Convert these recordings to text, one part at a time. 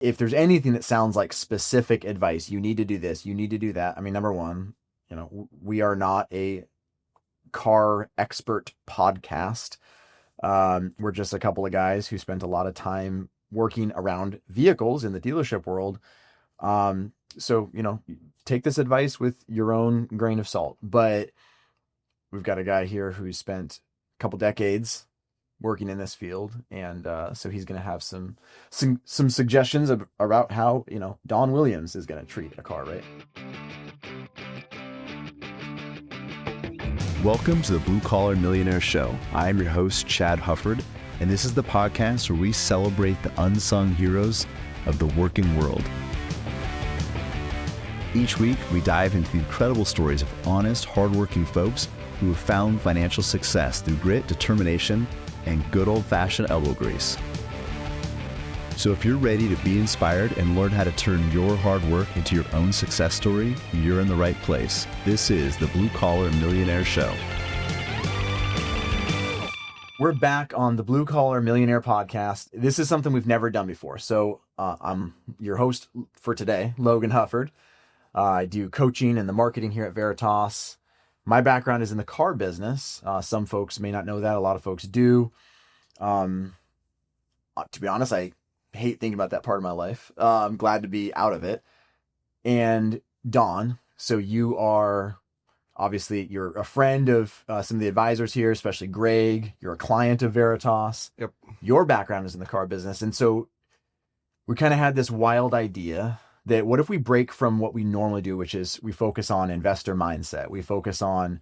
if there's anything that sounds like specific advice, you need to do this, you need to do that. I mean, number one, we are not a car expert podcast. We're just a couple of guys who spent a lot of time working around vehicles in the dealership world. So, take this advice with your own grain of salt. But we've got a guy here who's spent a couple decades working in this field, and so he's going to have some suggestions about how Don Williams is going to treat a car, right? Welcome to the Blue Collar Millionaire Show. I am your host, Chad Hufford, and this is the podcast where we celebrate the unsung heroes of the working world. Each week, we dive into the incredible stories of honest, hardworking folks who have found financial success through grit, determination, and good old-fashioned elbow grease. So if you're ready to be inspired and learn how to turn your hard work into your own success story, you're in the right place. This is the Blue Collar Millionaire Show. We're back on the Blue Collar Millionaire Podcast. This is something we've never done before. So I'm your host for today, Logan Hufford. I do coaching and the marketing here at Veritas. My background is in the car business. Some folks may not know that. A lot of folks do. To be honest, I hate thinking about that part of my life. I'm glad to be out of it. And Don, so you're a friend of some of the advisors here, especially Greg. You're a client of Veritas. Yep. Your background is in the car business. And so we kind of had this wild idea that what if we break from what we normally do, which is we focus on investor mindset. We focus on,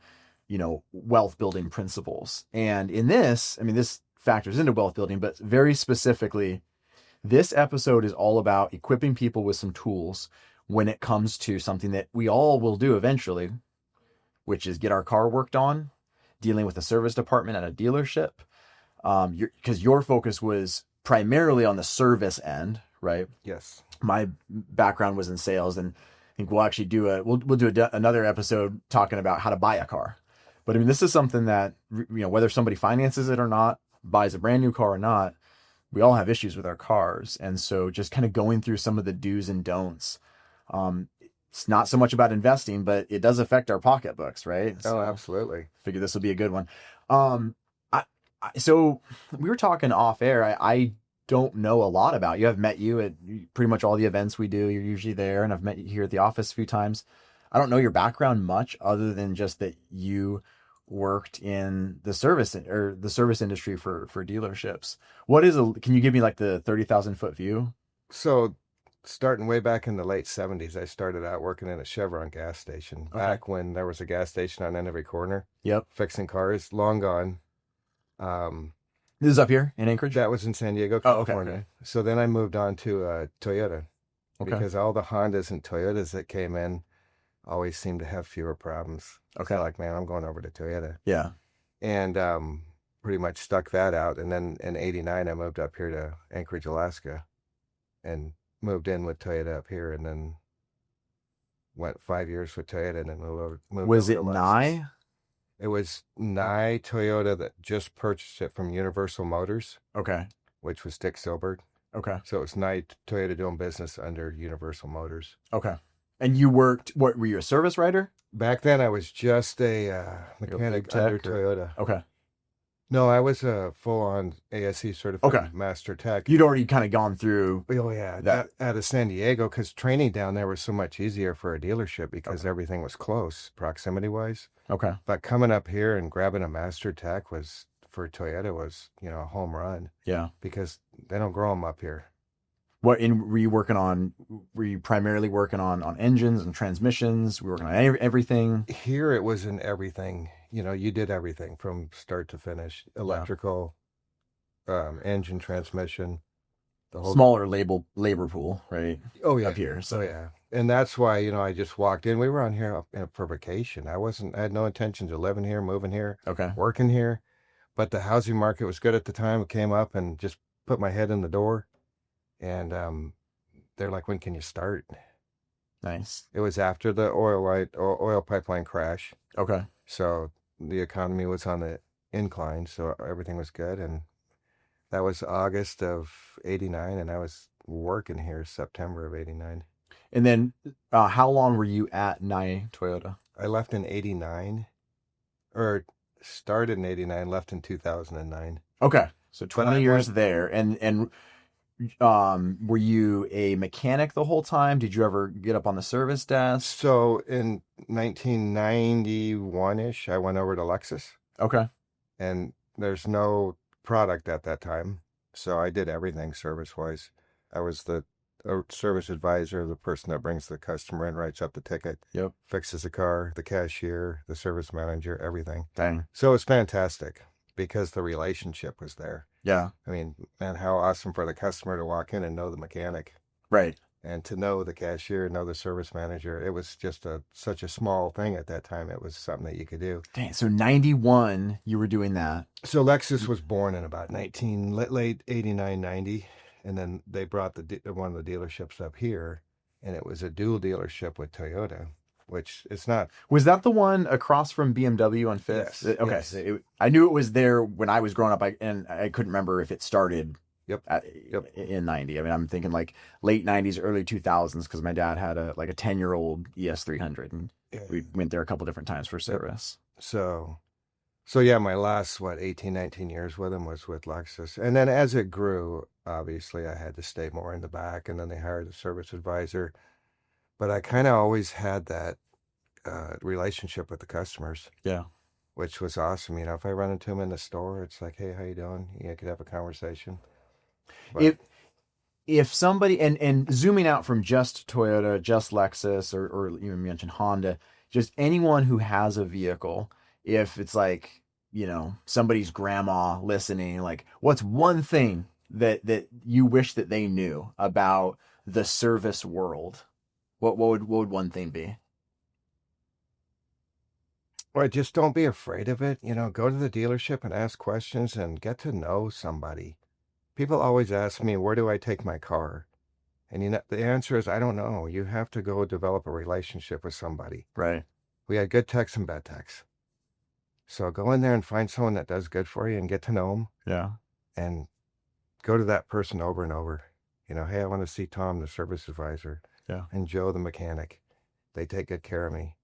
wealth building principles. And in this, this factors into wealth building, but very specifically, this episode is all about equipping people with some tools when it comes to something that we all will do eventually, which is get our car worked on, dealing with a service department at a dealership. Because your focus was primarily on the service end, right? Yes. My background was in sales, and I think we'll actually do another episode talking about how to buy a car. But this is something that, whether somebody finances it or not, buys a brand new car or not, we all have issues with our cars. And so just kind of going through some of the do's and don'ts. It's not so much about investing, but it does affect our pocketbooks, right? So absolutely. Figure this will be a good one. So we were talking off air. I don't know a lot about you. I've met you at pretty much all the events we do. You're usually there, and I've met you here at the office a few times. I don't know your background much other than just that you worked in the service industry for dealerships. Can you give me like the 30,000 foot view? So starting way back in the late 70s, I started out working in a Chevron gas station. Okay. Back when there was a gas station on every corner. Yep. Fixing cars, long gone. This is up here in Anchorage? That was in San Diego, Oh, California. okay. So then I moved on to Toyota. Okay. Because all the Hondas and Toyotas that came in always seemed to have fewer problems. Okay. So man, I'm going over to Toyota. Yeah. And pretty much stuck that out. And then in 89, I moved up here to Anchorage, Alaska, and moved in with Toyota up here, and then went 5 years with Toyota, and then moved Was over it to Lexus. Nye? It was Nye Toyota that just purchased it from Universal Motors, Okay. which was Dick Silbert. Okay. So it was Nye Toyota doing business under Universal Motors. Okay. And you worked, were you a service writer? Back then, I was just a mechanic tech under Toyota. Okay. No, I was a full-on ASE certified Okay. master tech. You'd already kind of gone through. Oh, yeah. That- Out of San Diego, because training down there was so much easier for a dealership because everything was close, proximity-wise. Okay. But coming up here and grabbing a master tech for Toyota was, a home run Yeah. because they don't grow them up here. Were you primarily working on engines and transmissions? Were you working on everything? Here it was in everything. You did everything from start to finish. Electrical, engine, transmission. The whole Smaller labor pool, right? Oh, yeah. Up here. So So yeah, and that's why I just walked in. We were on here for vacation. I had no intentions of living here, moving here, okay. working here, but the housing market was good at the time. It came up and just put my head in the door, and they're like, "When can you start?" Nice. It was after the oil pipeline crash, Okay. so the economy was on the incline, so everything was good, and that was August of '89, and I was working here September of 89. And then how long were you at Nye Toyota? I left in 89, or started in 89, left in 2009. Okay. So 20 I years went- there. And were you a mechanic the whole time? Did you ever get up on the service desk? So in 1991-ish, I went over to Lexus, Okay. and there's no product at that time. So I did everything service-wise. I was the service advisor, the person that brings the customer in, writes up the ticket, Yep. fixes the car, the cashier, the service manager, everything. Dang. So it was fantastic because the relationship was there. Yeah. I mean, man, how awesome for the customer to walk in and know the mechanic Right. and to know the cashier, know the service manager. It was just such a small thing at that time. It was something that you could do. Dang. So 91, you were doing that. So Lexus was born in about late 89, 90. And then they brought one of the dealerships up here, and it was a dual dealership with Toyota, which it's not. Was that the one across from BMW on Fifth? Yes, Okay. yes. I knew it was there when I was growing up, and I couldn't remember if it started Yep. in 90. I mean, I'm thinking like late 90s, early 2000s, because my dad had a 10-year-old ES300, and we went there a couple different times for service. So yeah, my last, 18, 19 years with him was with Lexus. And then as it grew, obviously I had to stay more in the back, and then they hired a service advisor. But I kind of always had that relationship with the customers, Yeah. which was awesome. You know, if I run into them in the store, it's like, hey, how you doing? Yeah, I could have a conversation. But If somebody, and zooming out from just Toyota, just Lexus, or you mentioned Honda, just anyone who has a vehicle, if it's like, somebody's grandma listening, like, what's one thing that you wish that they knew about the service world? What would one thing be? Well, just don't be afraid of it. You know, go to the dealership and ask questions and get to know somebody. People always ask me, where do I take my car? And the answer is, I don't know. You have to go develop a relationship with somebody. Right. We had good techs and bad techs. So go in there and find someone that does good for you and get to know them, Yeah. and go to that person over and over. Hey, I want to see Tom, the service advisor, Yeah. and Joe, the mechanic. They take good care of me.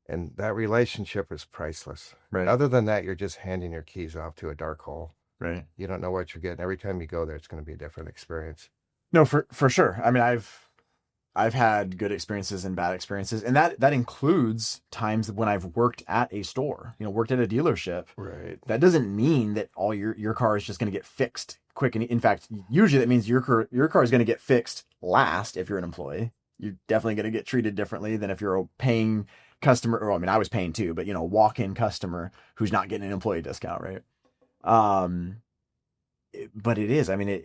And that relationship is priceless. Right. Other than that, you're just handing your keys off to a dark hole. Right. You don't know what you're getting. Every time you go there, it's going to be a different experience. No, for sure. I mean, I've had good experiences and bad experiences, and that includes times when I've worked at a store, worked at a dealership. Right. That doesn't mean that all your car is just going to get fixed quick. And in fact, usually that means your car is going to get fixed last if you're an employee. You're definitely going to get treated differently than if you're a paying customer. Or I mean, I was paying too, but walk-in customer who's not getting an employee discount, right? But it is. I mean,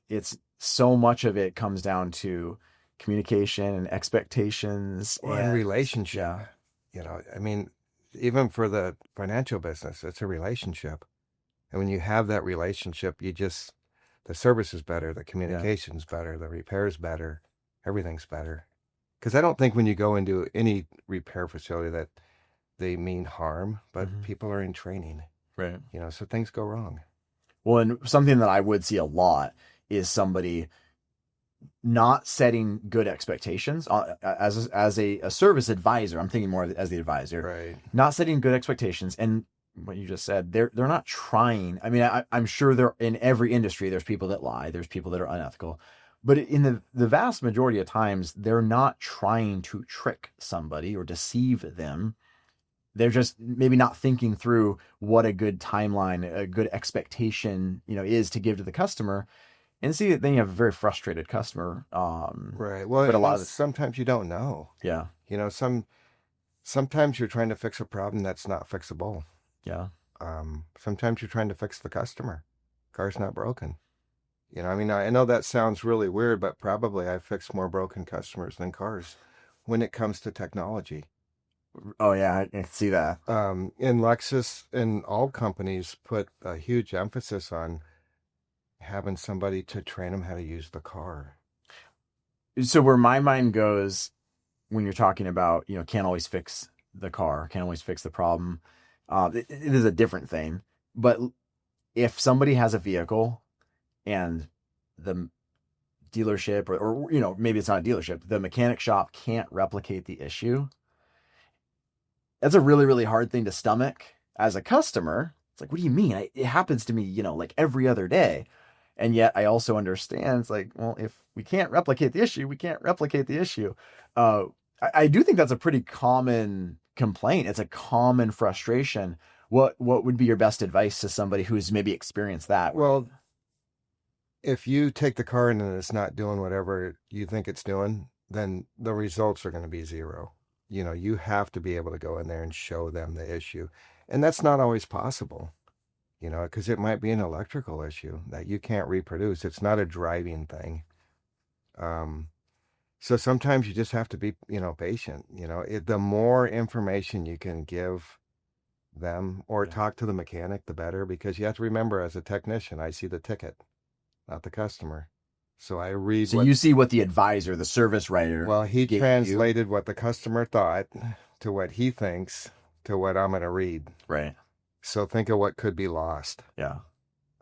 it's so much of it comes down to communication and expectations And relationship. Yeah. I mean, even for the financial business, it's a relationship. And when you have that relationship, the service is better, the communication's better, the repair's better, everything's better. Because I don't think when you go into any repair facility that they mean harm, but people are in training, Right. So things go wrong. Well, and something that I would see a lot is somebody not setting good expectations as a service advisor. I'm thinking more as the advisor, Right. not setting good expectations. And what you just said, they're not trying. I mean, I'm sure there in every industry, there's people that lie, there's people that are unethical, but in the vast majority of times, they're not trying to trick somebody or deceive them. They're just maybe not thinking through what a good timeline, a good expectation, is to give to the customer. And see, then you have a very frustrated customer. Right. Well, but a lot of sometimes you don't know. Yeah. Sometimes you're trying to fix a problem that's not fixable. Yeah. Sometimes you're trying to fix the customer. Car's not broken. I mean, I know that sounds really weird, but probably I've fixed more broken customers than cars when it comes to technology. Oh yeah, I can see that. In Lexus and all companies put a huge emphasis on having somebody to train them how to use the car. So where my mind goes when you're talking about, can't always fix the car, can't always fix the problem. It is a different thing. But if somebody has a vehicle and the dealership or you know, maybe it's not a dealership, the mechanic shop can't replicate the issue, that's a really, really hard thing to stomach as a customer. It's like, what do you mean? It happens to me, you know, like every other day. And yet I also understand it's like, well, if we can't replicate the issue, we can't replicate the issue. I do think that's a pretty common complaint. It's a common frustration. What would be your best advice to somebody who's maybe experienced that? Well, if you take the car in and it's not doing whatever you think it's doing, then the results are going to be zero. You know, you have to be able to go in there and show them the issue. And that's not always possible, you know, because it might be an electrical issue that you can't reproduce. It's not a driving thing. So sometimes you just have to be, you know, patient. You know, the more information you can give them or talk to the mechanic, the better, because you have to remember, as a technician, I see the ticket, not the customer. So I read. So you see what the advisor, the service writer. Well, he gave translated what the customer thought to what he thinks to what I'm going to read. Right. So think of what could be lost. Yeah.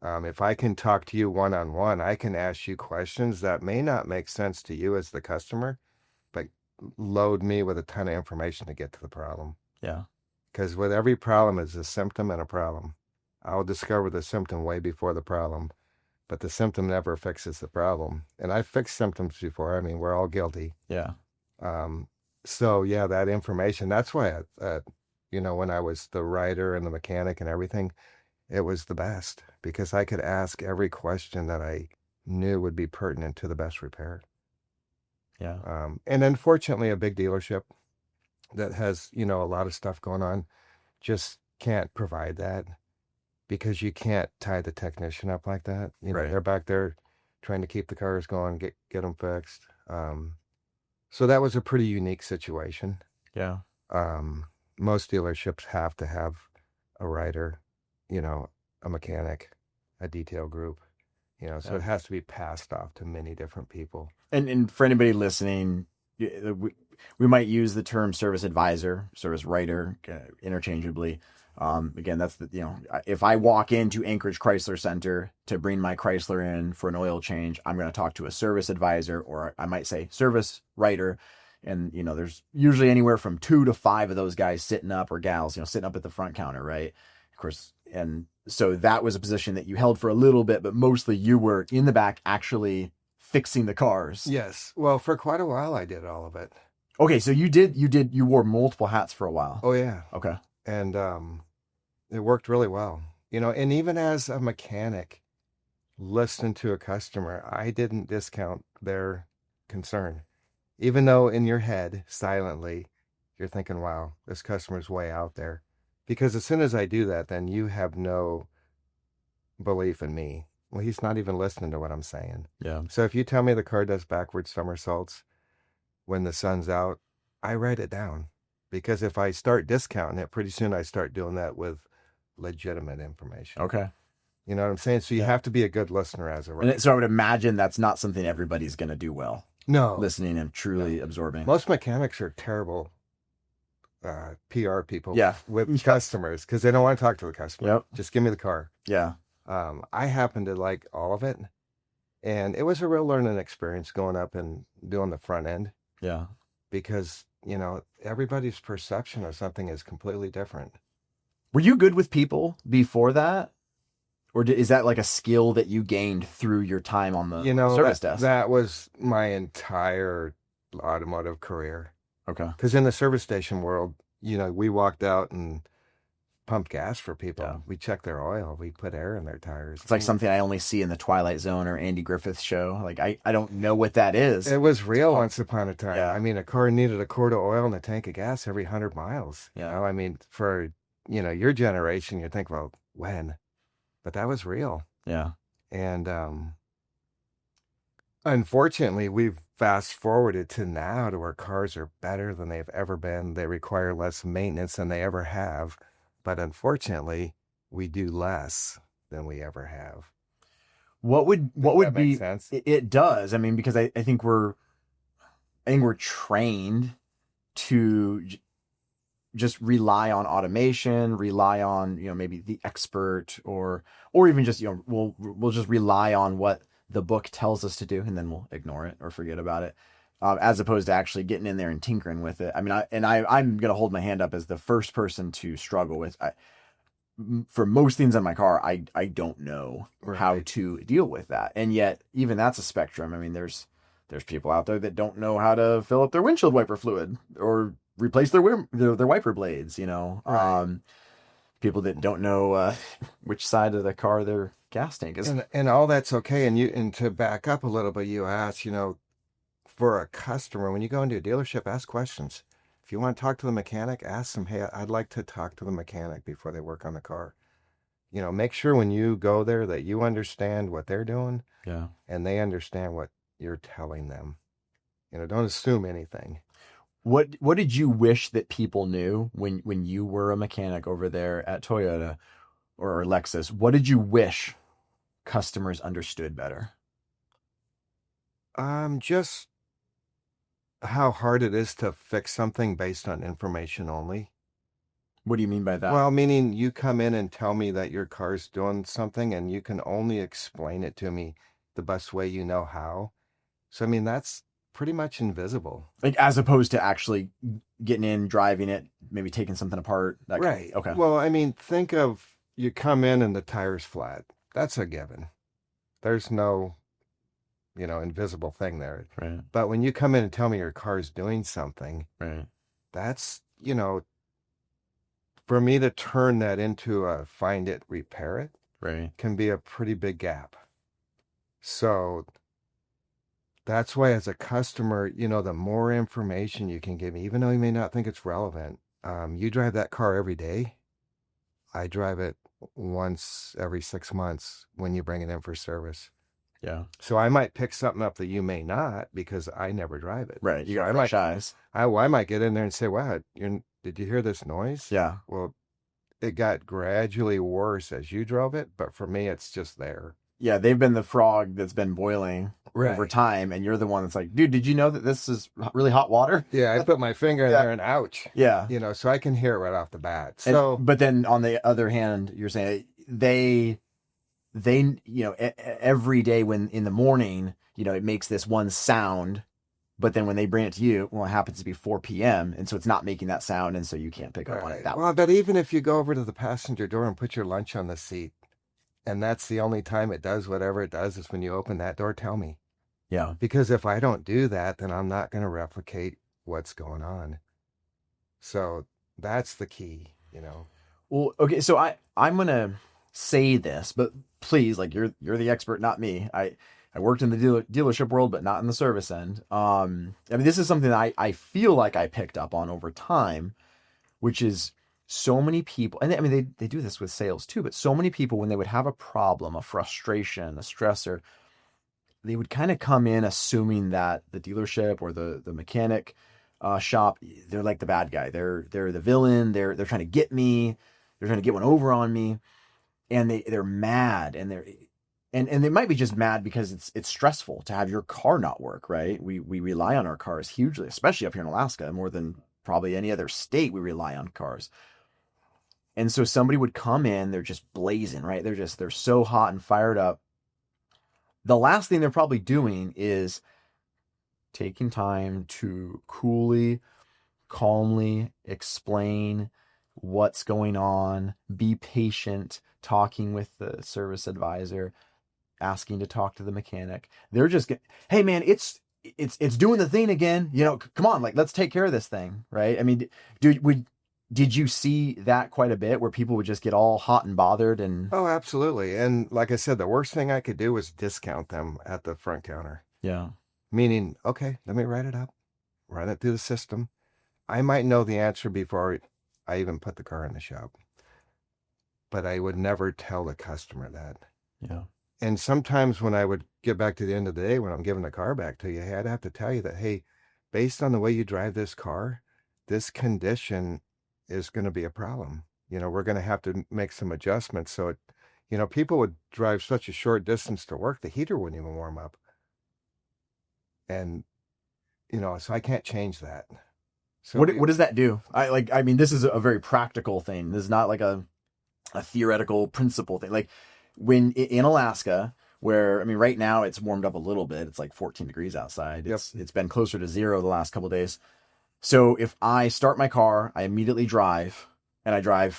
If I can talk to you one-on-one, I can ask you questions that may not make sense to you as the customer, but load me with a ton of information to get to the problem. Yeah. Because with every problem is a symptom and a problem. I'll discover the symptom way before the problem, but the symptom never fixes the problem. And I've fixed symptoms before. I mean, we're all guilty. Yeah. So yeah, that information, that's why, you know, when I was the writer and the mechanic and everything, it was the best because I could ask every question that I knew would be pertinent to the best repair. Yeah. And unfortunately, a big dealership that has, you know, a lot of stuff going on just can't provide that because you can't tie the technician up like that. You know, Right. they're back there trying to keep the cars going, get them fixed. So that was a pretty unique situation. Yeah. Most dealerships have to have a writer, you know, a mechanic, a detail group, you know, so it has to be passed off to many different people. And for anybody listening, we might use the term service advisor, service writer interchangeably. Again, that's the, you know, if I walk into Anchorage Chrysler Center to bring my Chrysler in for an oil change, I'm going to talk to a service advisor, or I might say service writer. And, you know, there's usually anywhere from 2 to 5 of those guys sitting up, or gals, you know, sitting up at the front counter. Right. Of course. And so that was a position that you held for a little bit, but mostly you were in the back actually fixing the cars. Yes. Well, for quite a while, I did all of it. Okay. So you wore multiple hats for a while. Oh yeah. Okay. And it worked really well, you know, and even as a mechanic listening to a customer, I didn't discount their concern, even though in your head silently you're thinking, wow, this customer's way out there. Because as soon as I do that, then you have no belief in me. Well, he's not even listening to what I'm saying. Yeah. So if you tell me the car does backward somersaults when the sun's out, I write it down. Because if I start discounting it, pretty soon I start doing that with legitimate information. Okay. You know what I'm saying? So you have to be a good listener as a writer. And so I would imagine that's not something everybody's going to do well. No. Listening and truly absorbing. Most mechanics are terrible PR people with Yep. customers because they don't want to talk to the customer. Yep. Just give me the car. Yeah. I happen to like all of it. And it was a real learning experience going up and doing the front end Yeah. because, you know, everybody's perception of something is completely different. Were you good with people before that? Or is that like a skill that you gained through your time on the You know, service desk? that was my entire automotive career. Okay. Because in the service station world, you know, we walked out and pumped gas for people. Yeah. We checked their oil. We put air in their tires. It's like something I only see in the Twilight Zone or Andy Griffith show. Like I don't know what that is. It was real once upon a time. Yeah. I mean, a car needed a quart of oil and a tank of gas every 100 miles. Yeah. You know, I mean, for, you know, your generation, you think, well, when? But that was real. Yeah. And unfortunately, we've fast forwarded to now to where cars are better than they've ever been. They require less maintenance than they ever have. But unfortunately, we do less than we ever have. What would that be make sense? It does. I mean, because I think we're trained to just rely on automation, rely on, you know, maybe the expert or even just, you know, we'll just rely on what the book tells us to do, and then we'll ignore it or forget about it, as opposed to actually getting in there and tinkering with it. I mean, I'm going to hold my hand up as the first person to struggle with. For most things on my car, I don't know how to deal with that. And yet, even that's a spectrum. I mean, there's people out there that don't know how to fill up their windshield wiper fluid or replace their wiper blades, you know. Right. People that don't know which side of the car their gas tank is. And all that's okay. And to back up a little bit, you asked, for a customer, when you go into a dealership, ask questions. If you want to talk to the mechanic, ask them, hey, I'd like to talk to the mechanic before they work on the car. Make sure when you go there that you understand what they're doing. Yeah. And they understand what you're telling them. Don't assume anything. What did you wish that people knew when you were a mechanic over there at Toyota or Lexus? What did you wish customers understood better? Just how hard it is to fix something based on information only. What do you mean by that? Well, meaning you come in and tell me that your car's doing something and you can only explain it to me the best way you know how. So, I mean, that's pretty much invisible. Like, as opposed to actually getting in, driving it, maybe taking something apart. Right. Okay. Well, I mean, think of you come in and the tire's flat. That's a given. There's no, invisible thing there. Right. But when you come in and tell me your car's doing something, Right. that's, for me to turn that into a find it, repair it, Right. can be a pretty big gap. So that's why as a customer, the more information you can give me, even though you may not think it's relevant, you drive that car every day. I drive it once every 6 months when you bring it in for service. Yeah. So I might pick something up that you may not because I never drive it. Right. You So got fresh eyes. I might get in there and say, wow, did you hear this noise? Yeah. Well, it got gradually worse as you drove it, but for me, it's just there. Yeah, they've been the frog that's been boiling over Right. time, and you're the one that's like, dude, did you know that this is really hot water? Yeah, I put my finger in Yeah. there and ouch. Yeah. So I can hear it right off the bat. So, But then on the other hand, you're saying they every day when in the morning, it makes this one sound, but then when they bring it to you, well, it happens to be 4 p.m. And so it's not making that sound. And so you can't pick up on it that way. well, but even if you go over to the passenger door and put your lunch on the seat, and that's the only time it does whatever it does is when you open that door, tell me. Yeah. Because if I don't do that, then I'm not going to replicate what's going on. So that's the key, Well, okay. So I'm going to say this, but please, like you're the expert, not me. I worked in the dealership world, but not in the service end. I mean, this is something that I feel like I picked up on over time, which is so many people, and I mean, they do this with sales too, but so many people, when they would have a problem, a frustration, a stressor, they would kind of come in assuming that the dealership or the mechanic shop, they're like the bad guy. They're the villain. They're trying to get me. They're trying to get one over on me. And they're mad, and they might be just mad because it's stressful to have your car not work, right? We rely on our cars hugely, especially up here in Alaska, more than probably any other state. We rely on cars. And so somebody would come in, they're just blazing, right? They're so hot and fired up. The last thing they're probably doing is taking time to coolly, calmly explain what's going on, be patient, talking with the service advisor, asking to talk to the mechanic. They're just hey man, it's doing the thing again. Come on, like let's take care of this thing, right? I mean, did you see that quite a bit where people would just get all hot and bothered? And Oh, absolutely. And like I said, the worst thing I could do was discount them at the front counter. yeah, Meaning, okay, let me write it up, run it through the system. I might know the answer before I even put the car in the shop. But I would never tell the customer that. yeah, And sometimes when I would get back to the end of the day, when I'm giving the car back to you, hey, I'd have to tell you that, hey, based on the way you drive this car, this condition is going to be a problem. We're going to have to make some adjustments. So, people would drive such a short distance to work, the heater wouldn't even warm up. And, so I can't change that. So what does that do? I mean, this is a very practical thing. This is not like a theoretical principle thing. Like in Alaska, where, I mean, right now it's warmed up a little bit. It's like 14 degrees outside. Yep. It's been closer to 0 the last couple of days. So if I start my car, I immediately drive, and I drive,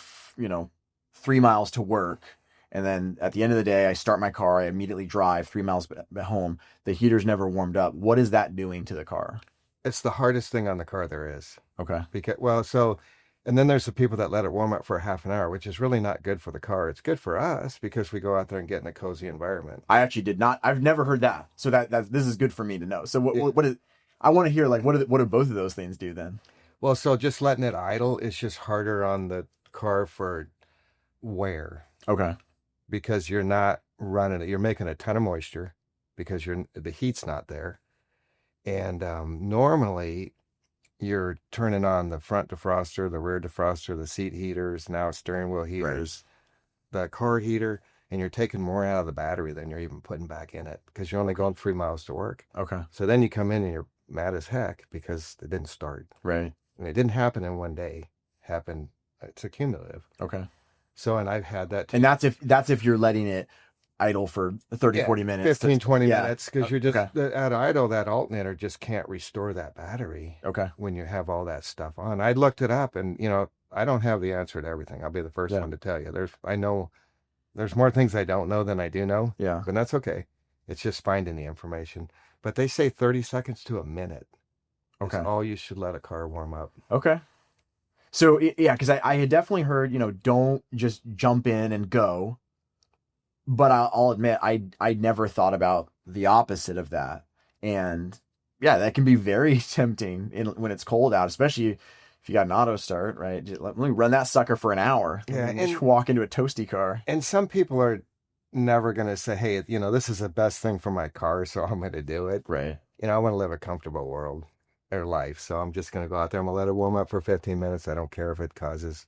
3 miles to work. And then at the end of the day, I start my car, I immediately drive 3 miles home. The heater's never warmed up. What is that doing to the car? It's the hardest thing on the car there is. Okay. And then there's the people that let it warm up for a half an hour, which is really not good for the car. It's good for us because we go out there and get in a cozy environment. I actually did not. I've never heard that. So that this is good for me to know. So what is? I want to hear, like, what do both of those things do then? Well, so just letting it idle is just harder on the car for wear Okay. because you're not running it. You're making a ton of moisture because the heat's not there. And normally you're turning on the front defroster, the rear defroster, the seat heaters, now steering wheel heaters, the car heater, and you're taking more out of the battery than you're even putting back in it because you're only going 3 miles to work. Okay. So then you come in and you're mad as heck because it didn't start. Right. And it didn't happen in one day. It's accumulative. Okay. So, and I've had that too. And that's if you're letting it idle for 30, 40 minutes. 15, 20 yeah. minutes because you're just Okay. at idle, that alternator just can't restore that battery Okay. when you have all that stuff on. I looked it up and, I don't have the answer to everything. I'll be the first Yeah. one to tell you. I know there's more things I don't know than I do know, Yeah. but that's okay. It's just finding the information. But they say 30 seconds to a minute. Okay. Is all you should let a car warm up. Okay. So yeah, because I had definitely heard, don't just jump in and go. But I'll admit, I never thought about the opposite of that. And yeah, that can be very tempting when it's cold out, especially if you got an auto start, right? Just let me run that sucker for an hour. Yeah, And just walk into a toasty car. And some people are never going to say, hey, this is the best thing for my car, so I'm going to do it. Right. I want to live a comfortable world or life. So I'm just going to go out there. I'm going to let it warm up for 15 minutes. I don't care if it causes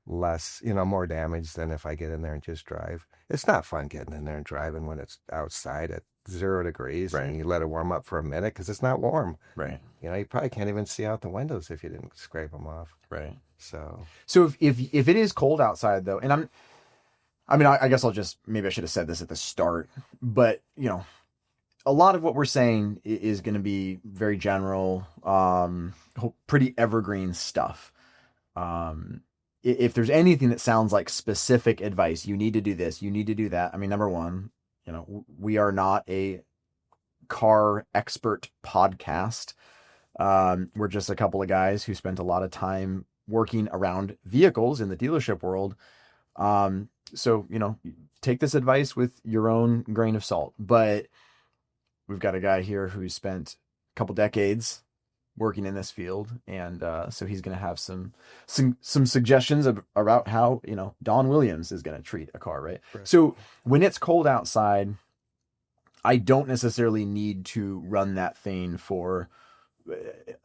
less, more damage than if I get in there and just drive. It's not fun getting in there and driving when it's outside at 0 degrees Right. and you let it warm up for a minute because it's not warm. Right. You probably can't even see out the windows if you didn't scrape them off. Right. So if it is cold outside though, and I guess maybe I should have said this at the start, but a lot of what we're saying is going to be very general, pretty evergreen stuff. If there's anything that sounds like specific advice, you need to do this, you need to do that. I mean, number one, we are not a car expert podcast. We're just a couple of guys who spent a lot of time working around vehicles in the dealership world. So, take this advice with your own grain of salt, but we've got a guy here who spent a couple decades working in this field. And, so he's going to have some suggestions about how, Don Williams is going to treat a car, right? So when it's cold outside, I don't necessarily need to run that thing for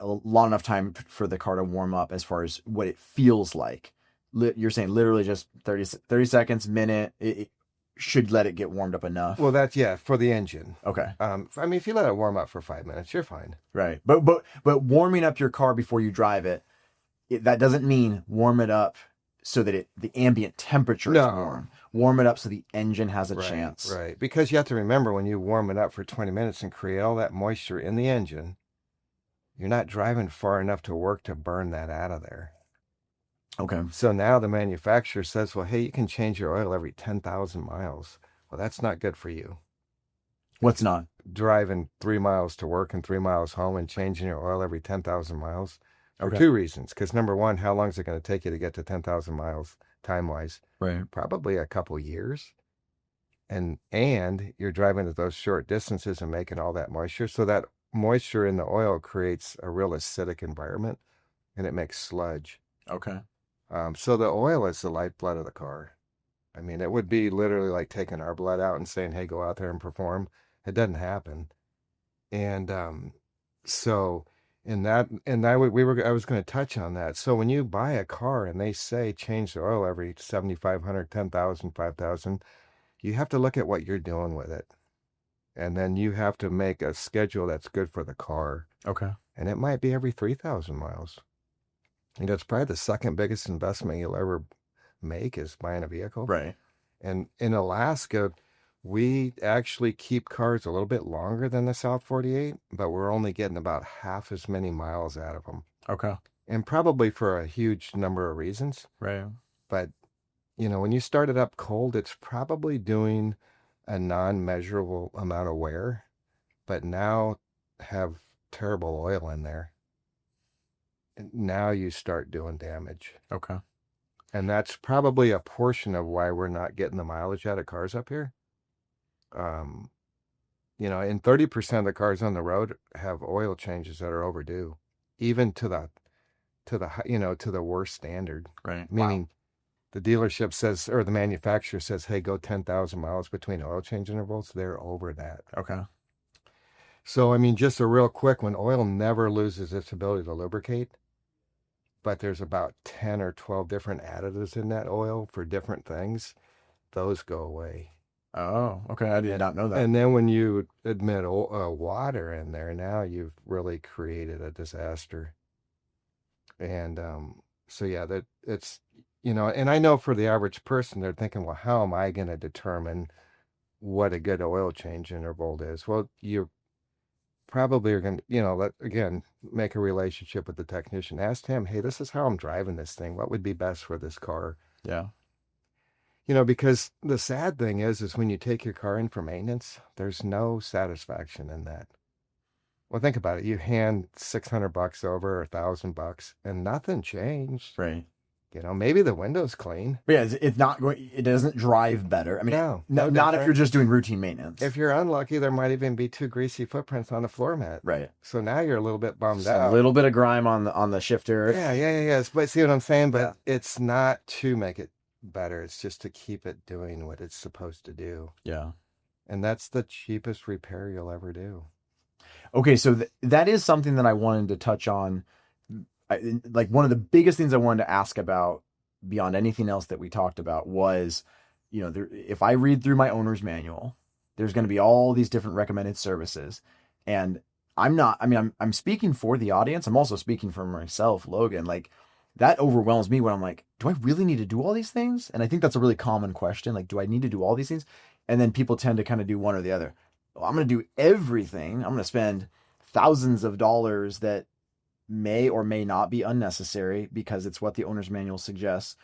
a long enough time for the car to warm up as far as what it feels like. You're saying literally just 30 seconds, minute, it should let it get warmed up enough. Well, for the engine. Okay. If you let it warm up for 5 minutes, you're fine. Right. But warming up your car before you drive it, that doesn't mean warm it up so that the ambient temperature is warm. Warm it up so the engine has a chance. Right. Because you have to remember when you warm it up for 20 minutes and create all that moisture in the engine, you're not driving far enough to work to burn that out of there. Okay. So now the manufacturer says, well, hey, you can change your oil every 10,000 miles. Well, that's not good for you. What's not? Driving 3 miles to work and 3 miles home and changing your oil every 10,000 miles for Okay. 2 reasons. Because number one, how long is it going to take you to get to 10,000 miles time-wise? Right. Probably a couple years. And you're driving at those short distances and making all that moisture. So that moisture in the oil creates a real acidic environment and it makes sludge. Okay. So the oil is the lifeblood of the car. I mean, it would be literally like taking our blood out and saying, hey, go out there and perform. It doesn't happen. And so I was going to touch on that. So when you buy a car and they say change the oil every 7,500, 10,000, 5,000, you have to look at what you're doing with it. And then you have to make a schedule that's good for the car. Okay. And it might be every 3,000 miles. It's probably the second biggest investment you'll ever make is buying a vehicle. Right. And in Alaska, We actually keep cars a little bit longer than the South 48, but we're only getting about half as many miles out of them. Okay. And probably for a huge number of reasons. Right. But, when you start it up cold, it's probably doing a non-measurable amount of wear, but now have terrible oil in there. And now you start doing damage. Okay. And that's probably a portion of why we're not getting the mileage out of cars up here. And 30% of the cars on the road have oil changes that are overdue, even to the worst standard. Right. Meaning the dealership says, or the manufacturer says, hey, go 10,000 miles between oil change intervals. They're over that. Okay. So, just a real quick one, oil never loses its ability to lubricate, but there's about 10 or 12 different additives in that oil for different things. Those go away. Oh, okay. I did not know that. And then when you admit water in there, now you've really created a disaster. And so, yeah, that it's, and I know for the average person, they're thinking, well, how am I going to determine what a good oil change interval is? Well, you probably are going to, make a relationship with the technician. Ask him, hey, this is how I'm driving this thing. What would be best for this car? Yeah. Because the sad thing is when you take your car in for maintenance, there's no satisfaction in that. Well, think about it. You hand $600 over, $1,000, and nothing changed. Right. Maybe the window's clean. But yeah, it's not going. It doesn't drive better. I mean, No not if different. you're just doing routine maintenance. If you're unlucky, there might even be 2 greasy footprints on the floor mat. Right. So now you're a little bit bummed Just out. a little bit of grime on the shifter. Yeah. But see what I'm saying? But Yeah. it's not to make it better. It's just to keep it doing what it's supposed to do. Yeah. And that's the cheapest repair you'll ever do. Okay, so that is something that I wanted to touch on. Like one of the biggest things I wanted to ask about beyond anything else that we talked about was, if I read through my owner's manual, there's going to be all these different recommended services. And I'm speaking for the audience. I'm also speaking for myself, Logan. Like that overwhelms me when I'm like, do I really need to do all these things? And I think that's a really common question. Like, do I need to do all these things? And then people tend to kind of do one or the other. Well, I'm going to do everything. I'm going to spend thousands of dollars that may or may not be unnecessary because it's what the owner's manual suggests,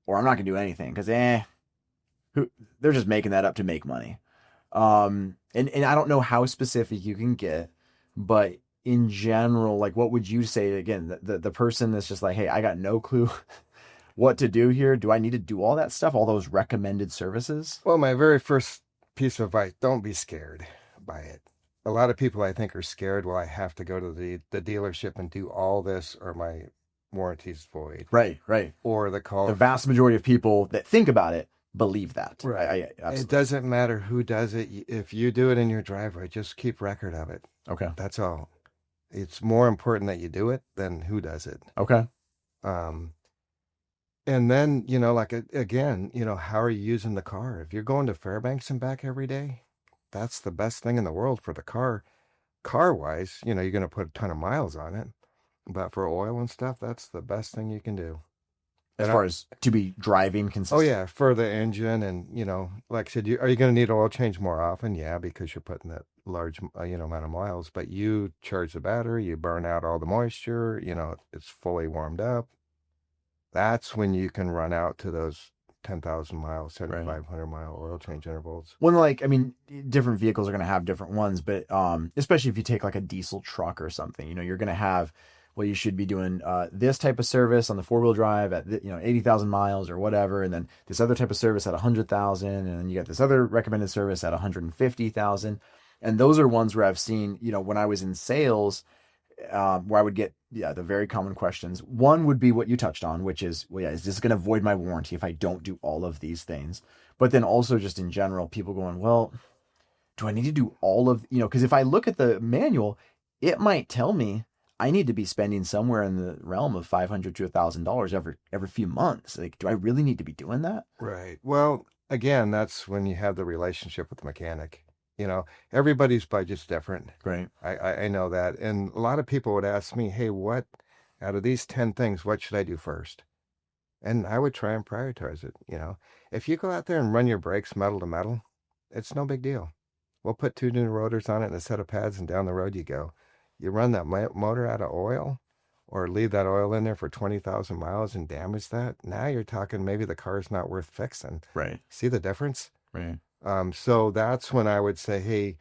or I'm not going to do anything because they're just making that up to make money. And I don't know how specific you can get, but in general, like what would you say again, the person that's just like, hey, I got no clue what to do here. Do I need to do all that stuff, all those recommended services? Well, my very first piece of advice, don't be scared by it. A lot of people I think are scared. Well, I have to go to the dealership and do all this or my warranty's void. Right. Or the vast majority of people that think about it believe that. Right. Absolutely. It doesn't matter who does it. If you do it in your driveway, just keep record of it. Okay. That's all. It's more important that you do it than who does it. Okay. And then, again, how are you using the car? If you're going to Fairbanks and back every day, that's the best thing in the world for the car. Car-wise, you're going to put a ton of miles on it. But for oil and stuff, that's the best thing you can do. As far as to be driving consistent. Oh, yeah, for the engine. And, like I said, are you going to need oil change more often? Yeah, because you're putting that large, amount of miles. But you charge the battery, you burn out all the moisture, it's fully warmed up. That's when you can run out to those 10,000 miles, 7,500 mile oil change intervals. When different vehicles are going to have different ones, but especially if you take like a diesel truck or something, you're going to have, well, you should be doing this type of service on the 4-wheel drive at 80,000 miles or whatever, and then this other type of service at 100,000, and then you got this other recommended service at 150,000, and those are ones where I've seen, when I was in sales, where I would get the very common questions. One would be what you touched on, which is, well, yeah, is this going to void my warranty if I don't do all of these things? But then also just in general, people going, well, do I need to do all of, because if I look at the manual, it might tell me I need to be spending somewhere in the realm of $500 to $1,000 every few months. Like, do I really need to be doing that? Right. Well, again, that's when you have the relationship with the mechanic. Everybody's budget's different. Right. I know that. And a lot of people would ask me, hey, what out of these 10 things, what should I do first? And I would try and prioritize it. If you go out there and run your brakes metal to metal it's no big deal. We'll put 2 new rotors on it and a set of pads, and down the road you go. You run that motor out of oil, or leave that oil in there for 20,000 miles and damage that. Now you're talking maybe the car's not worth fixing. Right. See the difference? Right. So that's when I would say, hey,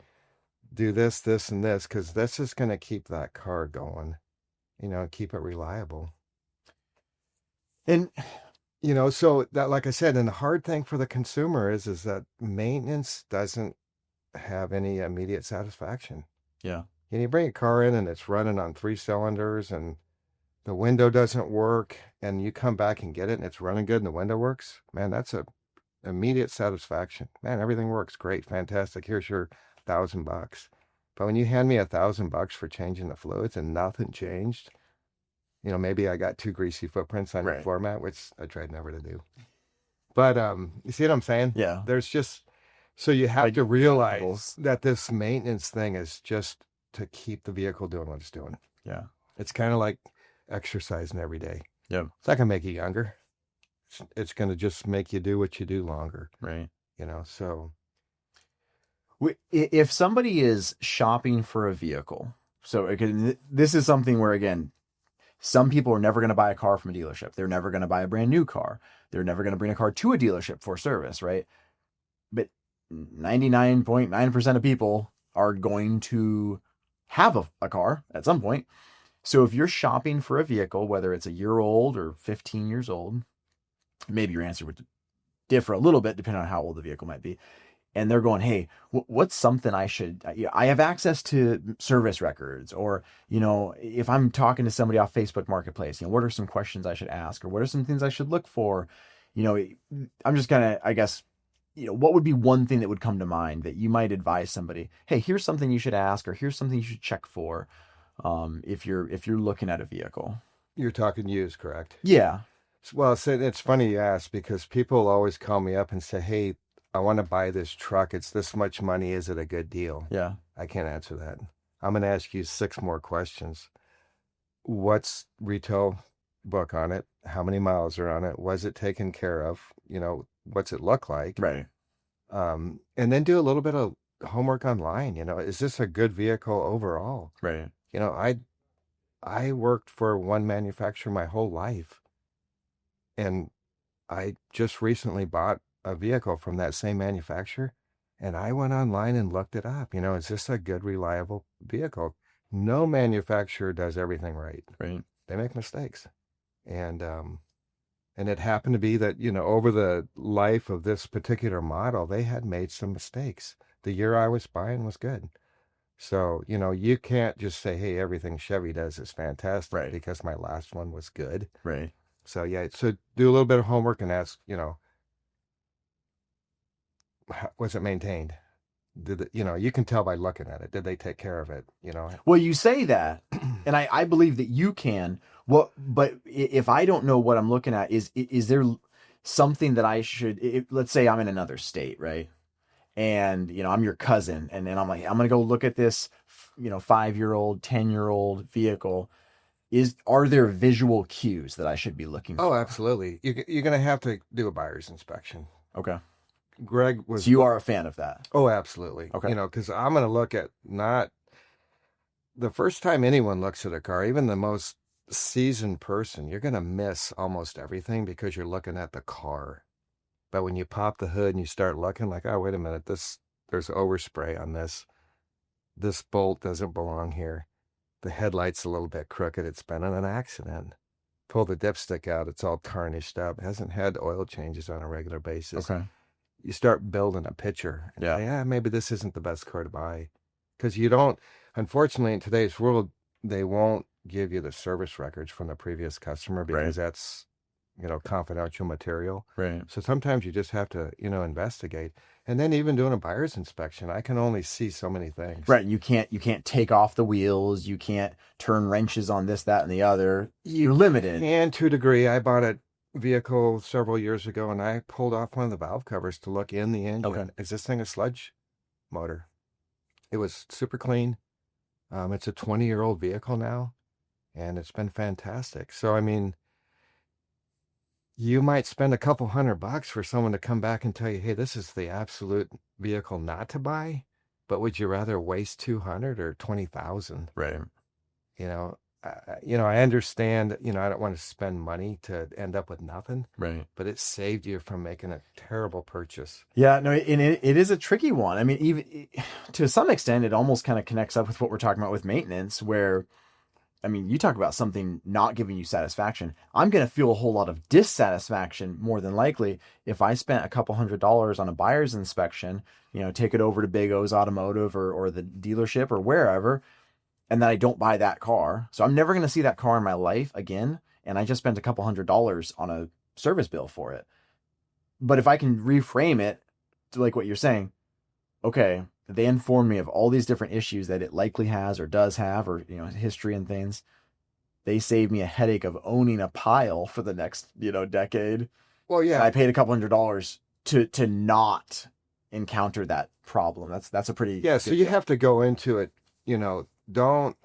do this, this, and this, because this is going to keep that car going, keep it reliable. And, so that, like I said, and the hard thing for the consumer is that maintenance doesn't have any immediate satisfaction. yeah. You bring a car in and it's running on 3 cylinders and the window doesn't work, and you come back and get it and it's running good and the window works, man, that's a immediate satisfaction. Man, everything works great, fantastic. Here's your $1,000. But when you hand me $1,000 for changing the fluids and nothing changed, maybe I got 2 greasy footprints on the Right. floor mat, which I tried never to do. But you see what I'm saying? Yeah. There's just, so you have to realize levels. that this maintenance thing is just to keep the vehicle doing what it's doing. Yeah. It's kind of like exercising every day. Yeah. It's not going to make you younger. It's going to just make you do what you do longer. Right. So. If somebody is shopping for a vehicle, so again, this is something where, again, some people are never going to buy a car from a dealership. They're never going to buy a brand new car. They're never going to bring a car to a dealership for service, right? But 99.9% of people are going to have a car at some point. So if you're shopping for a vehicle, whether it's a year old or 15 years old, maybe your answer would differ a little bit depending on how old the vehicle might be. And they're going, hey, what's something I have access to service records, or, if I'm talking to somebody off Facebook Marketplace, what are some questions I should ask, or what are some things I should look for? I'm just kind of, I guess, what would be one thing that would come to mind that you might advise somebody, hey, here's something you should ask, or here's something you should check for, if you're looking at a vehicle. You're talking used, correct? Yeah. Well, it's funny you ask, because people always call me up and say, hey, I want to buy this truck. It's this much money. Is it a good deal? Yeah. I can't answer that. I'm going to ask you 6 more questions. What's retail book on it? How many miles are on it? Was it taken care of? What's it look like? Right. And then do a little bit of homework online. Is this a good vehicle overall? Right. I worked for one manufacturer my whole life, and I just recently bought a vehicle from that same manufacturer, and I went online and looked it up. Is this a good, reliable vehicle? No manufacturer does everything right. Right. They make mistakes. And it happened to be that, over the life of this particular model, they had made some mistakes. The year I was buying was good. So, you can't just say, hey, everything Chevy does is fantastic, right, because my last one was good. Right. So, yeah, so do a little bit of homework and ask, was it maintained? Did it, you can tell by looking at it. Did they take care of it? Well, you say that, and I believe that you can. But if I don't know what I'm looking at, is there something that I should? Let's say I'm in another state, right? And I'm your cousin, and then I'm like, I'm gonna go look at this, 5-year-old, 10-year-old vehicle. Are there visual cues that I should be looking for? Oh, absolutely. You're gonna have to do a buyer's inspection. Okay. Greg was. So you are a fan of that? Oh, absolutely. Okay. Because I'm going to look at, not the first time anyone looks at a car, even the most seasoned person, you're going to miss almost everything because you're looking at the car. But when you pop the hood and you start looking, like, oh, wait a minute, there's overspray on this. This bolt doesn't belong here. The headlight's a little bit crooked. It's been in an accident. Pull the dipstick out. It's all tarnished up. It hasn't had oil changes on a regular basis. Okay. You start building a picture. And say, maybe this isn't the best car to buy. Because you don't, unfortunately, in today's world, they won't give you the service records from the previous customer, because that's, confidential material. Right. So sometimes you just have to, investigate. And then even doing a buyer's inspection, I can only see so many things. Right. You can't take off the wheels. You can't turn wrenches on this, that, and the other. You're limited. And to a degree, I bought a vehicle several years ago, and I pulled off one of the valve covers to look in the engine. Okay. Is this thing a sludge motor? It was super clean. It's a 20-year-old vehicle now, and it's been fantastic. So, I mean, you might spend a couple $100 for someone to come back and tell you, hey, this is the absolute vehicle not to buy. But would you rather waste 200 or 20,000? Right. You know, I understand, I don't want to spend money to end up with nothing, Right. but it saved you from making a terrible purchase. Yeah, no, and it is a tricky one. I mean, even to some extent, it almost kind of connects up with what we're talking about with maintenance, where, I mean, you talk about something not giving you satisfaction. I'm going to feel a whole lot of dissatisfaction more than likely if I spent a couple $100 on a buyer's inspection, take it over to Big O's Automotive or the dealership or wherever, and then I don't buy that car. So I'm never going to see that car in my life again. And I just spent a couple $100 on a service bill for it. But if I can reframe it to like what you're saying, okay, they informed me of all these different issues that it likely has or does have, or, history and things. They saved me a headache of owning a pile for the next, decade. Well, yeah. And I paid a couple $100 to not encounter that problem. That's a pretty Yeah. So you have to go into it, don't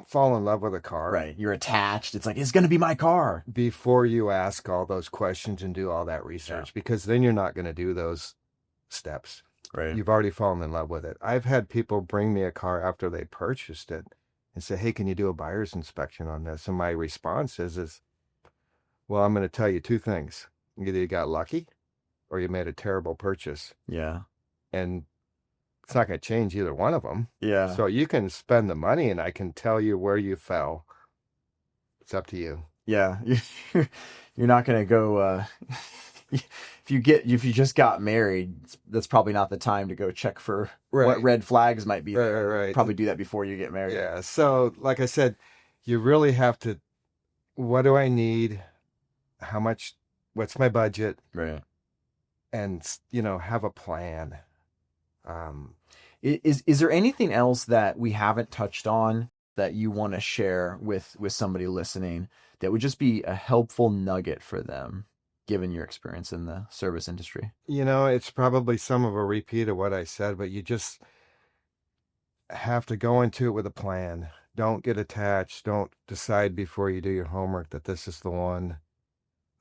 fall in love with a car. Right. You're attached. It's like, it's going to be my car. Before you ask all those questions and do all that research, because then you're not going to do those steps. Right. You've already fallen in love with it. I've had people bring me a car after they purchased it and say, hey, can you do a buyer's inspection on this? And my response is, well, I'm going to tell you two things. Either you got lucky or you made a terrible purchase. Yeah. And it's not going to change either one of them. Yeah. So you can spend the money and I can tell you where you fell. It's up to you. Yeah. You're not going to go, if you just got married, that's probably not the time to go check for what red flags might be there. Right. Probably do that before you get married. Yeah. So like I said, you really have to, what do I need? How much, what's my budget? Right. And, have a plan. Is there anything else that we haven't touched on that you want to share with somebody listening that would just be a helpful nugget for them, given your experience in the service industry? It's probably some of a repeat of what I said, but you just have to go into it with a plan. Don't get attached. Don't decide before you do your homework that this is the one.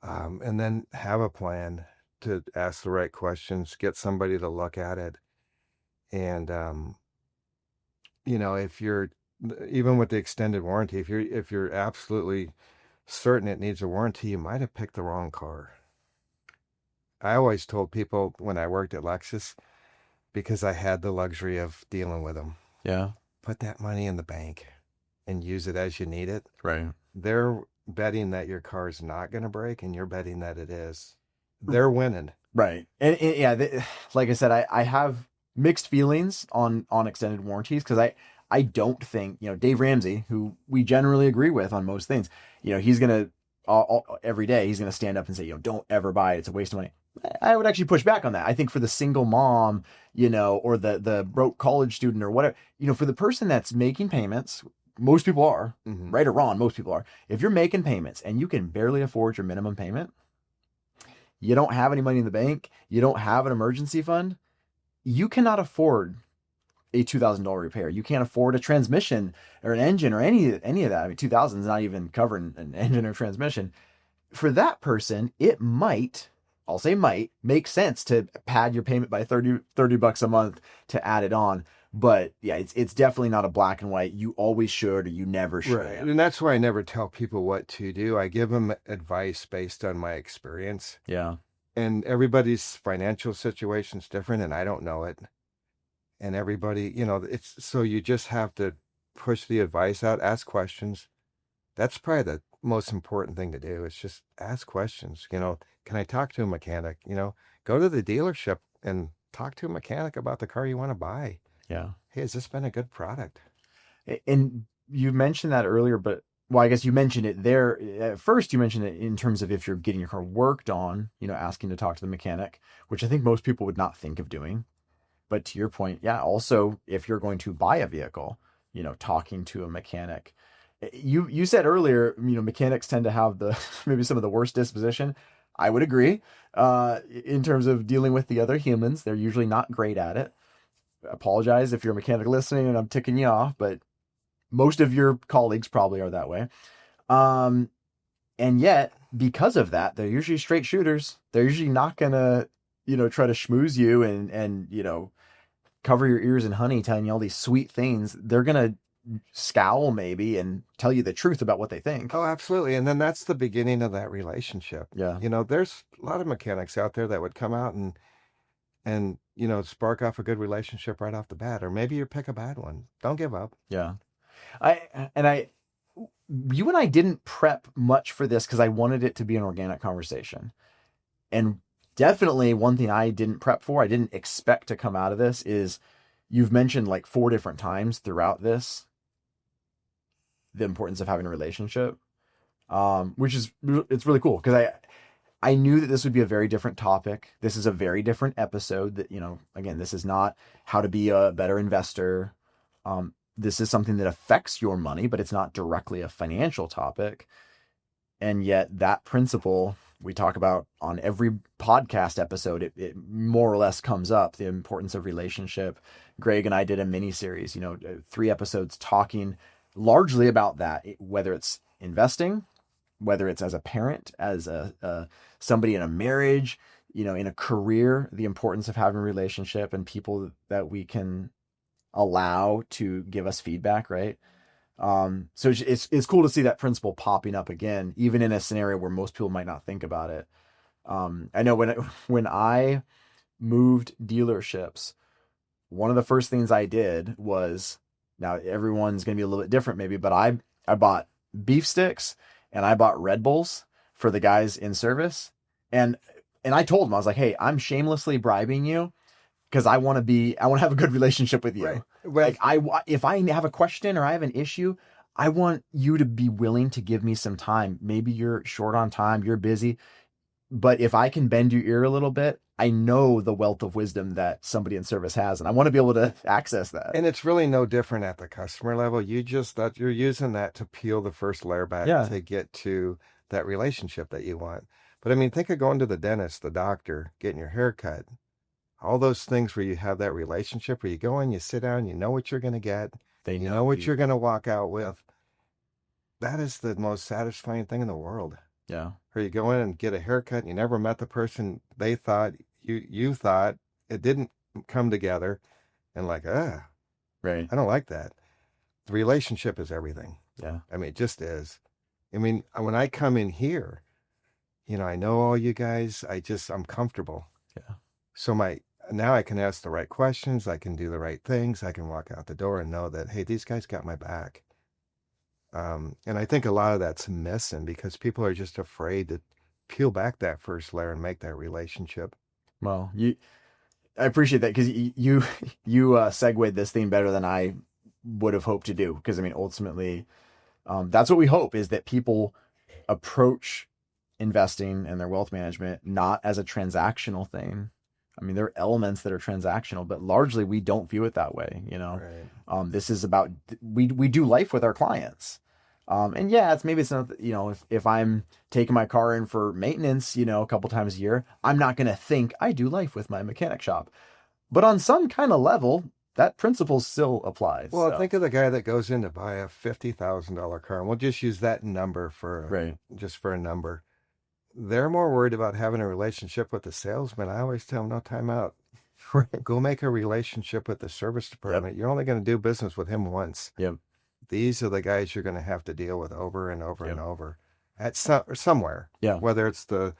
And then have a plan to ask the right questions, get somebody to look at it. And, if you're, even with the extended warranty, if you're absolutely certain it needs a warranty, you might have picked the wrong car. I always told people when I worked at Lexus, because I had the luxury of dealing with them. Yeah. Put that money in the bank and use it as you need it. Right. They're betting that your car is not going to break and you're betting that it is. They're winning. Right. And yeah, like I said, I have mixed feelings on extended warranties, because I don't think, Dave Ramsey, who we generally agree with on most things, he's going to, every day, he's going to stand up and say, don't ever buy it. It's a waste of money. I would actually push back on that. I think for the single mom, or the broke college student or whatever, for the person that's making payments, most people are, right or wrong, most people are. If you're making payments and you can barely afford your minimum payment, you don't have any money in the bank, you don't have an emergency fund, you cannot afford a $2,000 repair. You can't afford a transmission or an engine or any of that. I mean, 2,000 is not even covering an engine or transmission. For that person, it might, I'll say might, make sense to pad your payment by $30 a month to add it on. But yeah, it's definitely not a black and white. You always should, or you never should. Right. And that's why I never tell people what to do. I give them advice based on my experience. Yeah. And everybody's financial situation's different, and I don't know it. And everybody, it's so you just have to push the advice out, ask questions. That's probably the most important thing to do. Is just ask questions. Can I talk to a mechanic? Go to the dealership and talk to a mechanic about the car you want to buy. Yeah. Hey, has this been a good product? And you mentioned that earlier, but well, I guess you mentioned it there. At first, you mentioned it in terms of if you're getting your car worked on, asking to talk to the mechanic, which I think most people would not think of doing. But to your point, yeah, also if you're going to buy a vehicle, talking to a mechanic. You said earlier, mechanics tend to have maybe some of the worst disposition. I would agree. In terms of dealing with the other humans, they're usually not great at it. Apologize if you're a mechanic listening and I'm ticking you off, but most of your colleagues probably are that way. And yet, because of that, they're usually straight shooters. They're usually not gonna, try to schmooze you and cover your ears in honey, telling you all these sweet things. They're gonna scowl maybe and tell you the truth about what they think. Oh, absolutely. And then that's the beginning of that relationship. Yeah. There's a lot of mechanics out there that would come out and spark off a good relationship right off the bat, or maybe you pick a bad one. Don't give up. Yeah. You and I didn't prep much for this because I wanted it to be an organic conversation. And definitely one thing I didn't prep for, I didn't expect to come out of this, is you've mentioned like 4 different times throughout this the importance of having a relationship, it's really cool because I knew that this would be a very different topic. This is a very different episode that, again, this is not how to be a better investor. This is something that affects your money, but it's not directly a financial topic. And yet that principle we talk about on every podcast episode, it more or less comes up, the importance of relationship. Greg and I did a mini series, 3 episodes talking largely about that, whether it's investing, whether it's as a parent, as somebody in a marriage, in a career, the importance of having a relationship and people that we can allow to give us feedback, right? So it's cool to see that principle popping up again, even in a scenario where most people might not think about it. I know when I moved dealerships, one of the first things I did was, now everyone's going to be a little bit different maybe, but I bought beef sticks and I bought Red Bulls for the guys in service. And I told them, I was like, hey, I'm shamelessly bribing you because I want to have a good relationship with you. Right. Like if I have a question or I have an issue, I want you to be willing to give me some time. Maybe you're short on time, you're busy, but if I can bend your ear a little bit, I know the wealth of wisdom that somebody in service has, and I want to be able to access that. And it's really no different at the customer level. You're using that to peel the first layer back to get to that relationship that you want. But I mean, think of going to the dentist, the doctor, getting your hair cut. All those things where you have that relationship where you go in, you sit down, you know what you're going to get. You know what you're going to walk out with. That is the most satisfying thing in the world. Yeah. Or you go in and get a haircut and you never met the person they thought you thought, it didn't come together, and like, right. I don't like that. The relationship is everything. Yeah. I mean, it just is. I mean, when I come in here, I know all you guys, I'm comfortable. Yeah. So now I can ask the right questions. I can do the right things. I can walk out the door and know that, hey, these guys got my back. And I think a lot of that's missing because people are just afraid to peel back that first layer and make that relationship. Well, I appreciate that because you segued this thing better than I would have hoped to do. Because I mean, ultimately, that's what we hope, is that people approach investing and their wealth management not as a transactional thing. I mean, there are elements that are transactional, but largely we don't view it that way. Right. This is about, we do life with our clients. And yeah, it's not, if I'm taking my car in for maintenance, a couple times a year, I'm not going to think I do life with my mechanic shop, but on some kind of level, that principle still applies. Well, think of the guy that goes in to buy a $50,000 car, and we'll just use that number just for a number. They're more worried about having a relationship with the salesman. I always tell them, no, time out. Go make a relationship with the service department. Yep. You're only going to do business with him once. Yep. These are the guys you're going to have to deal with over and over and over at somewhere. Yeah. Whether it's the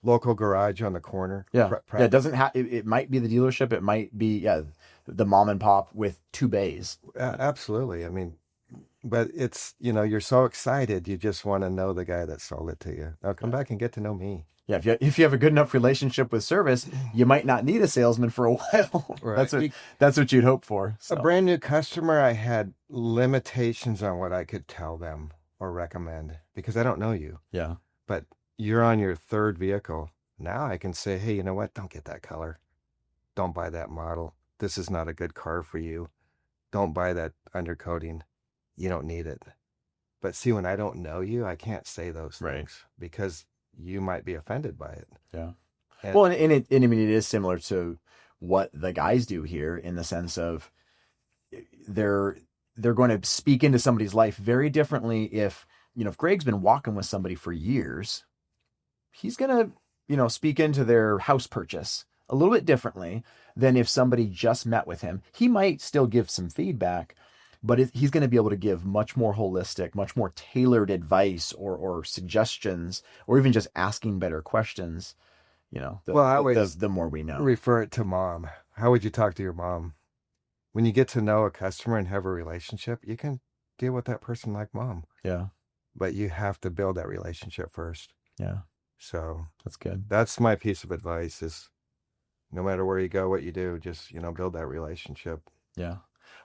local garage on the corner. Yeah. It doesn't have, it might be the dealership. It might be, the mom and pop with 2 bays. Absolutely. I mean, but it's, you're so excited. You just want to know the guy that sold it to you. Now come back and get to know me. Yeah. If you have a good enough relationship with service, you might not need a salesman for a while. Right. That's what you'd hope for. So. A brand new customer, I had limitations on what I could tell them or recommend because I don't know you. Yeah. But you're on your 3rd vehicle. Now I can say, hey, you know what? Don't get that color. Don't buy that model. This is not a good car for you. Don't buy that undercoating. You don't need it. But see, when I don't know you, I can't say those things because you might be offended by it. Yeah. Well, and I mean, it is similar to what the guys do here in the sense of they're going to speak into somebody's life very differently if if Greg's been walking with somebody for years, he's going to, speak into their house purchase a little bit differently than if somebody just met with him. He might still give some feedback, but he's going to be able to give much more holistic, much more tailored advice or suggestions, or even just asking better questions. The more we know. Refer it to mom. How would you talk to your mom? When you get to know a customer and have a relationship, you can deal with that person like mom. Yeah. But you have to build that relationship first. Yeah. So that's good. That's my piece of advice is no matter where you go, what you do, just, build that relationship. Yeah.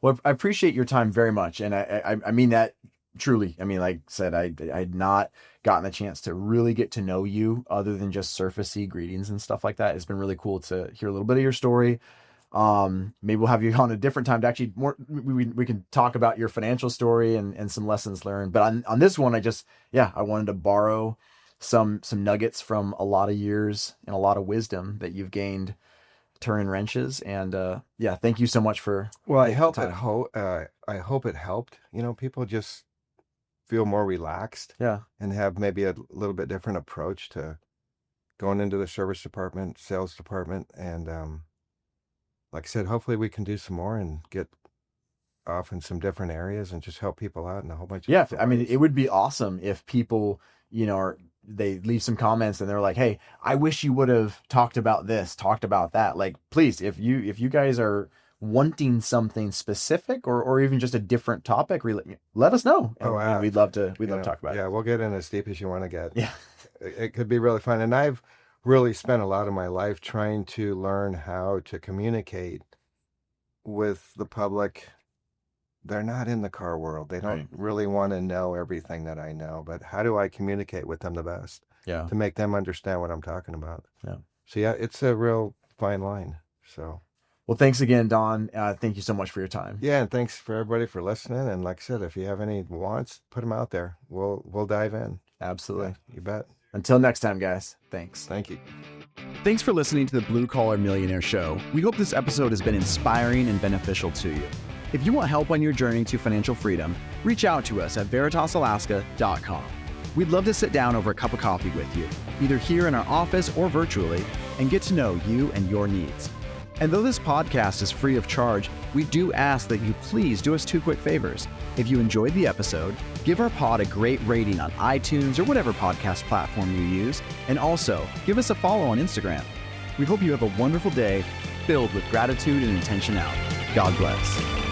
Well, I appreciate your time very much. And I mean that truly. I mean, like I said, I'd not gotten the chance to really get to know you other than just surfacey greetings and stuff like that. It's been really cool to hear a little bit of your story. Maybe we'll have you on a different time to actually we can talk about your financial story and some lessons learned. But on this one, I wanted to borrow some nuggets from a lot of years and a lot of wisdom that you've gained turning wrenches. And thank you so much for. Well, I hope it helped. People just feel more relaxed. Yeah. And have maybe a little bit different approach to going into the service department, sales department, and like I said, hopefully we can do some more and get off in some different areas and just help people out in a whole bunch of different ways. It would be awesome if people, they leave some comments and they're like, hey, I wish you would have talked about this, talked about that. Like, please, if you guys are wanting something specific or even just a different topic, let us know. And we'd love to talk about it. Yeah, we'll get in as deep as you want to get. Yeah. It could be really fun. And I've really spent a lot of my life trying to learn how to communicate with the public. They're not in the car world. They don't really want to know everything that I know, but how do I communicate with them the best? Yeah. To make them understand what I'm talking about. Yeah. So it's a real fine line. So. Well, thanks again, Don. Thank you so much for your time. Yeah. And thanks for everybody for listening. And like I said, if you have any wants, put them out there. We'll dive in. Absolutely. Yeah, you bet. Until next time, guys. Thanks. Thank you. Thanks for listening to the Blue Collar Millionaire Show. We hope this episode has been inspiring and beneficial to you. If you want help on your journey to financial freedom, reach out to us at veritasalaska.com. We'd love to sit down over a cup of coffee with you, either here in our office or virtually, and get to know you and your needs. And though this podcast is free of charge, we do ask that you please do us two quick favors. If you enjoyed the episode, give our pod a great rating on iTunes or whatever podcast platform you use, and also give us a follow on Instagram. We hope you have a wonderful day filled with gratitude and intentionality. God bless.